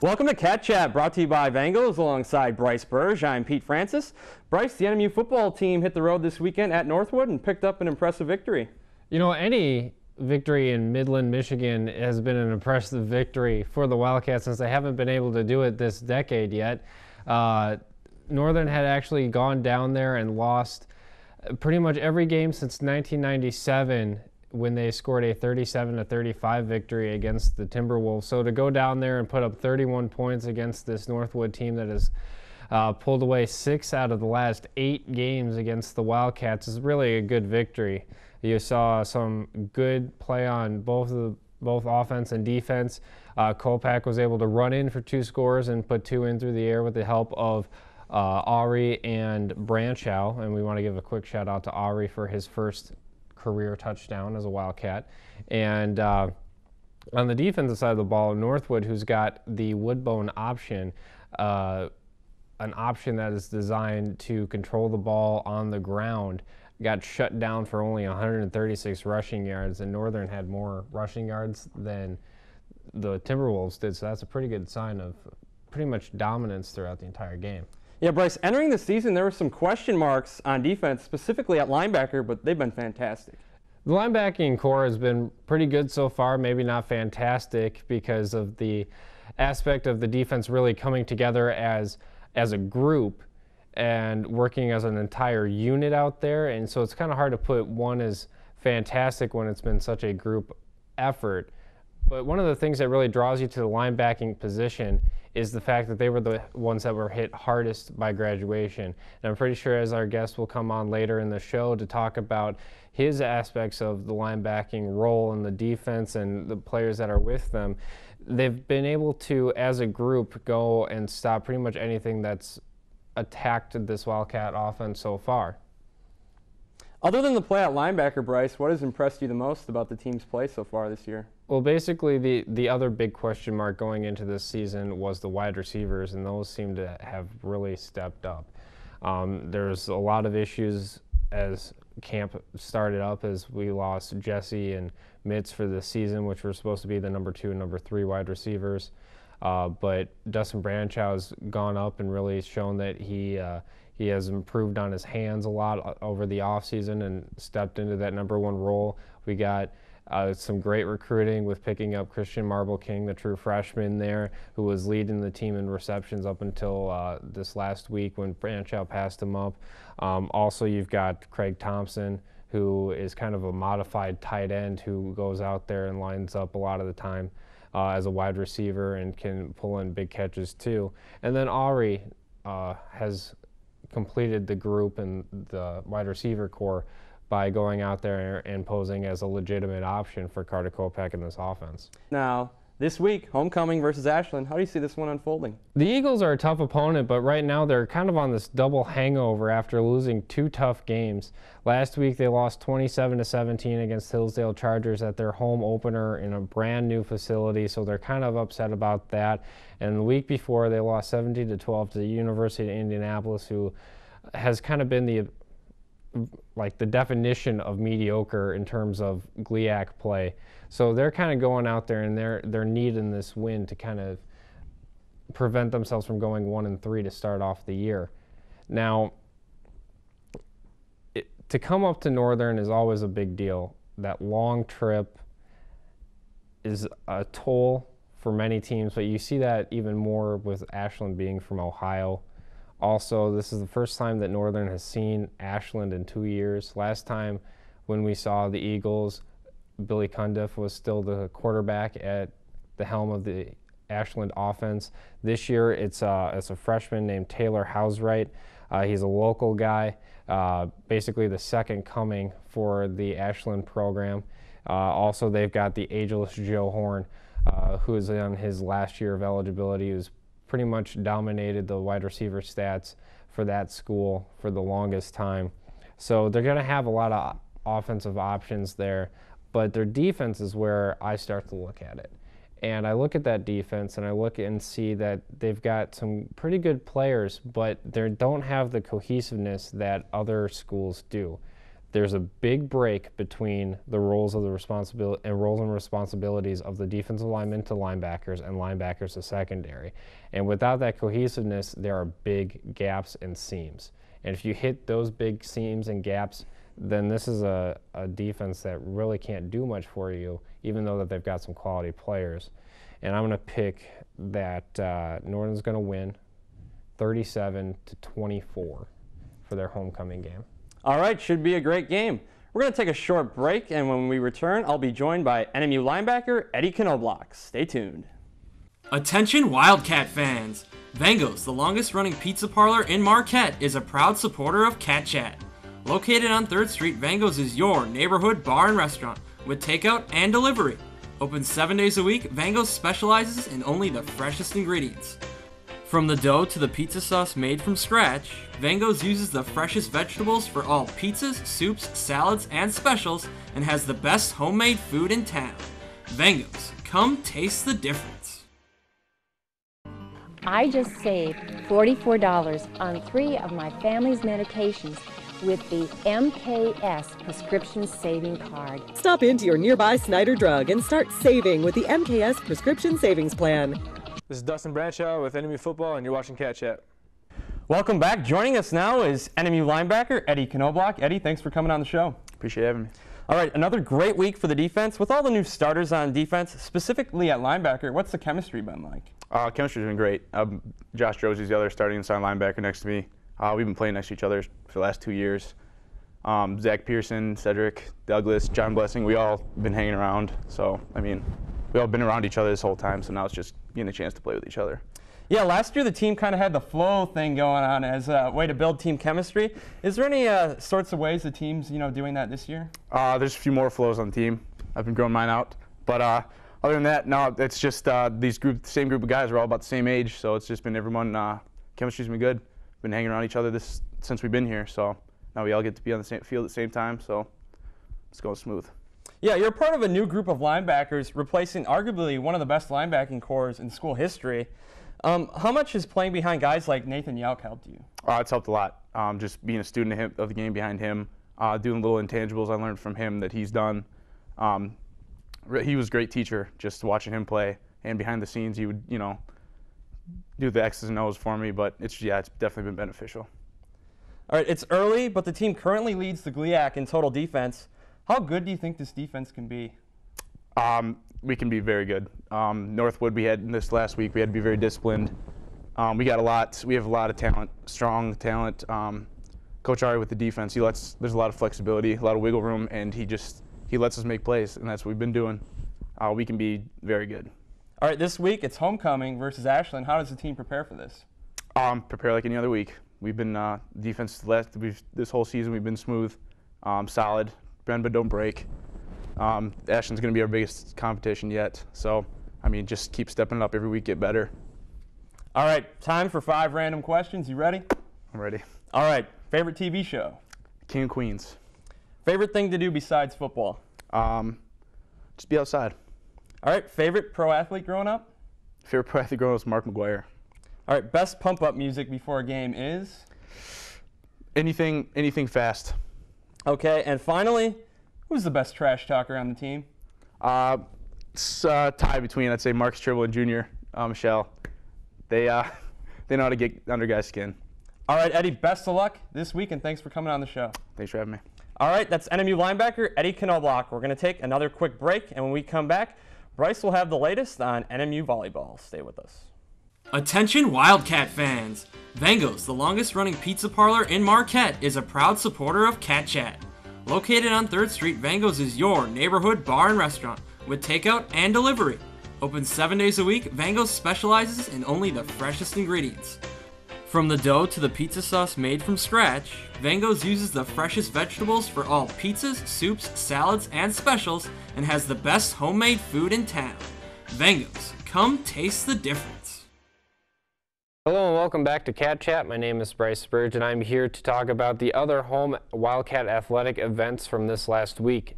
Welcome to Cat Chat, brought to you by Vangles alongside Brice Burge. I'm Pete Francis. Brice, the NMU football team hit the road this weekend at Northwood and picked up an impressive victory. You know, any victory in Midland, Michigan has been an impressive victory for the Wildcats since they haven't been able to do it this decade yet. Northern had actually gone down there and lost pretty much every game since 1997 when they scored a 37-35 victory against the Timberwolves. So to go down there and put up 31 points against this Northwood team that has pulled away 6 out of the last 8 games against the Wildcats is really a good victory. You saw some good play on both offense and defense. Kolpak was able to run in for 2 scores and put 2 in through the air with the help of Ari and Branchow. And we want to give a quick shout out to Ari for his first career touchdown as a Wildcat. And on the defensive side of the ball, Northwood, who's got the Woodbone option, an option that is designed to control the ball on the ground, got shut down for only 136 rushing yards, and Northern had more rushing yards than the Timberwolves did, so that's a pretty good sign of pretty much dominance throughout the entire game. Yeah, Brice, entering the season, there were some question marks on defense, specifically at linebacker, but they've been fantastic. The linebacking core has been pretty good so far, maybe not fantastic because of the aspect of the defense really coming together as a group and working as an entire unit out there. And so it's kind of hard to put one as fantastic when it's been such a group effort. But one of the things that really draws you to the linebacking position is the fact that they were the ones that were hit hardest by graduation. And I'm pretty sure as our guest will come on later in the show to talk about his aspects of the linebacking role in the defense and the players that are with them, they've been able to, as a group, go and stop pretty much anything that's attacked this Wildcat offense so far. Other than the play at linebacker, Brice, what has impressed you the most about the team's play so far this year? Well, basically the other big question mark going into this season was the wide receivers, and those seem to have really stepped up. There's a lot of issues as camp started up, as we lost Jesse and Mitz for the season, which were supposed to be the number 2 and number 3 wide receivers. But Dustin Branchow has gone up and really shown that he has improved on his hands a lot over the offseason and stepped into that number 1 role. We got some great recruiting with picking up Christian Marble King, the true freshman there, who was leading the team in receptions up until this last week when Branchow passed him up. Also, you've got Craig Thompson, who is kind of a modified tight end who goes out there and lines up a lot of the time as a wide receiver and can pull in big catches too. And then Ari has completed the group and the wide receiver core by going out there and posing as a legitimate option for Carter Kolpak in this offense. Now, this week, homecoming versus Ashland, how do you see this one unfolding? The Eagles are a tough opponent, but right now they're kind of on this double hangover after losing 2 tough games. Last week they lost 27-17 against Hillsdale Chargers at their home opener in a brand new facility, so they're kind of upset about that. And the week before they lost 17-12 to the University of Indianapolis, who has kind of been the definition of mediocre in terms of GLIAC play. So they're kind of going out there and they're needing this win to kind of prevent themselves from going 1-3 to start off the year. Now, to come up to Northern is always a big deal. That long trip is a toll for many teams, but you see that even more with Ashland being from Ohio. Also, this is the first time that Northern has seen Ashland in 2 years. Last time when we saw the Eagles, Billy Cundiff was still the quarterback at the helm of the Ashland offense. This year it's a freshman named Taylor Housewright. He's a local guy, basically the second coming for the Ashland program. Also, they've got the ageless Joe Horn who is on his last year of eligibility, who's pretty much dominated the wide receiver stats for that school for the longest time. So they're going to have a lot of offensive options there, but their defense is where I start to look at it. And I look at that defense and I look and see that they've got some pretty good players, but they don't have the cohesiveness that other schools do. There's a big break between the roles and responsibilities of the defensive linemen to linebackers and linebackers to secondary. And without that cohesiveness, there are big gaps and seams. And if you hit those big seams and gaps, then this is a defense that really can't do much for you, even though that they've got some quality players. And I'm going to pick that Northern's going to win 37-24 for their homecoming game. All right, should be a great game. We're going to take a short break, and when we return, I'll be joined by NMU linebacker Eddie Knoblock. Stay tuned. Attention Wildcat fans! Vango's, the longest-running pizza parlor in Marquette, is a proud supporter of Cat Chat. Located on 3rd Street, Vango's is your neighborhood bar and restaurant with takeout and delivery. Open 7 days a week, Vango's specializes in only the freshest ingredients. From the dough to the pizza sauce made from scratch, Vango's uses the freshest vegetables for all pizzas, soups, salads, and specials, and has the best homemade food in town. Vango's, come taste the difference. I just saved $44 on 3 of my family's medications with the MKS Prescription Saving Card. Stop into your nearby Snyder Drug and start saving with the MKS Prescription Savings Plan. This is Dustin Bradshaw with NMU Football, and you're watching Cat Chat. Welcome back. Joining us now is NMU linebacker Eddie Knoblock. Eddie, thanks for coming on the show. Appreciate having me. All right, another great week for the defense. With all the new starters on defense, specifically at linebacker, what's the chemistry been like? Chemistry's been great. Josh Drozie's the other starting inside linebacker next to me. We've been playing next to each other for the last 2 years. Zach Pearson, Cedric, Douglas, John Blessing, we all been hanging around. So, I mean, we all been around each other this whole time, so now it's just getting a chance to play with each other. Yeah, last year the team kind of had the flow thing going on as a way to build team chemistry. Is there any sorts of ways the team's doing that this year? There's a few more flows on the team. I've been growing mine out. But other than that, no, it's just same group of guys. We're all about the same age, so it's just been everyone, chemistry's been good. Been hanging around each other since we've been here, so now we all get to be on the same field at the same time, so it's going smooth. Yeah, you're part of a new group of linebackers replacing arguably one of the best linebacking cores in school history. How much has playing behind guys like Nathan Yauk helped you? It's helped a lot. Just being a student of the game behind him, doing little intangibles I learned from him that he's done. He was a great teacher, just watching him play, and behind the scenes he would, do the X's and O's for me, but it's definitely been beneficial. All right, it's early, but the team currently leads the GLIAC in total defense. How good do you think this defense can be? We can be very good. Northwood, we had this last week, we had to be very disciplined. We have a lot of talent, strong talent. Coach Ari with the defense, there's a lot of flexibility, a lot of wiggle room, and he lets us make plays, and that's what we've been doing. We can be very good. All right, this week it's homecoming versus Ashland. How does the team prepare for this? Prepare like any other week. We've been defense this whole season. We've been smooth, solid, bend but don't break. Ashland's going to be our biggest competition yet. So, I mean, just keep stepping it up every week, get better. All right, time for 5 random questions. You ready? I'm ready. All right, favorite TV show? King of Queens. Favorite thing to do besides football? Just be outside. All right, favorite pro athlete growing up? Favorite pro athlete growing up was Mark McGuire. All right, best pump-up music before a game is? Anything fast. Okay, and finally, who's the best trash talker on the team? It's a tie between, I'd say, Marcus Tribble and Junior Michelle. They know how to get under guys' skin. All right, Eddie, best of luck this week, and thanks for coming on the show. Thanks for having me. All right, that's NMU linebacker Eddie Knoblock. We're going to take another quick break, and when we come back, Brice will have the latest on NMU Volleyball. Stay with us. Attention Wildcat fans! Vango's, the longest-running pizza parlor in Marquette, is a proud supporter of Cat Chat. Located on 3rd Street, Vango's is your neighborhood bar and restaurant with takeout and delivery. Open 7 days a week, Vango's specializes in only the freshest ingredients. From the dough to the pizza sauce made from scratch, Vango's uses the freshest vegetables for all pizzas, soups, salads, and specials, and has the best homemade food in town. Vangos, come taste the difference. Hello and welcome back to Cat Chat. My name is Brice Spurge and I'm here to talk about the other home Wildcat athletic events from this last week.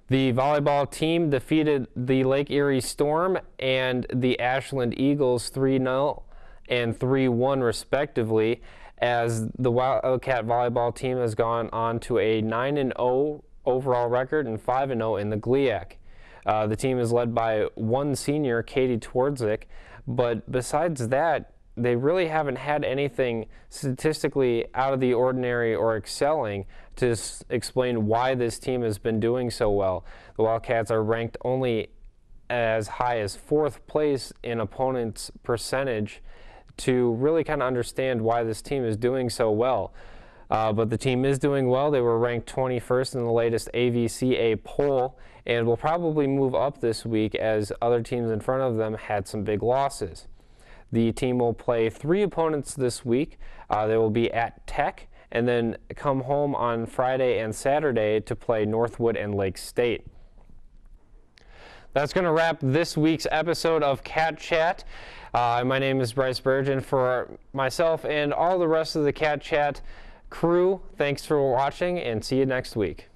The volleyball team defeated the Lake Erie Storm and the Ashland Eagles 3-0 and 3-1 respectively, as the Wildcat volleyball team has gone on to a 9-0 overall record and 5-0 in the GLIAC. The team is led by one senior, Katie Twardzik, but besides that, they really haven't had anything statistically out of the ordinary or excelling to explain why this team has been doing so well. The Wildcats are ranked only as high as 4th place in opponents' percentage to really kind of understand why this team is doing so well. But the team is doing well. They were ranked 21st in the latest AVCA poll and will probably move up this week as other teams in front of them had some big losses. The team will play 3 opponents this week. They will be at Tech and then come home on Friday and Saturday to play Northwood and Lake State. That's going to wrap this week's episode of Cat Chat. My name is Brice Spurge, and for myself and all the rest of the Cat Chat crew, thanks for watching and see you next week.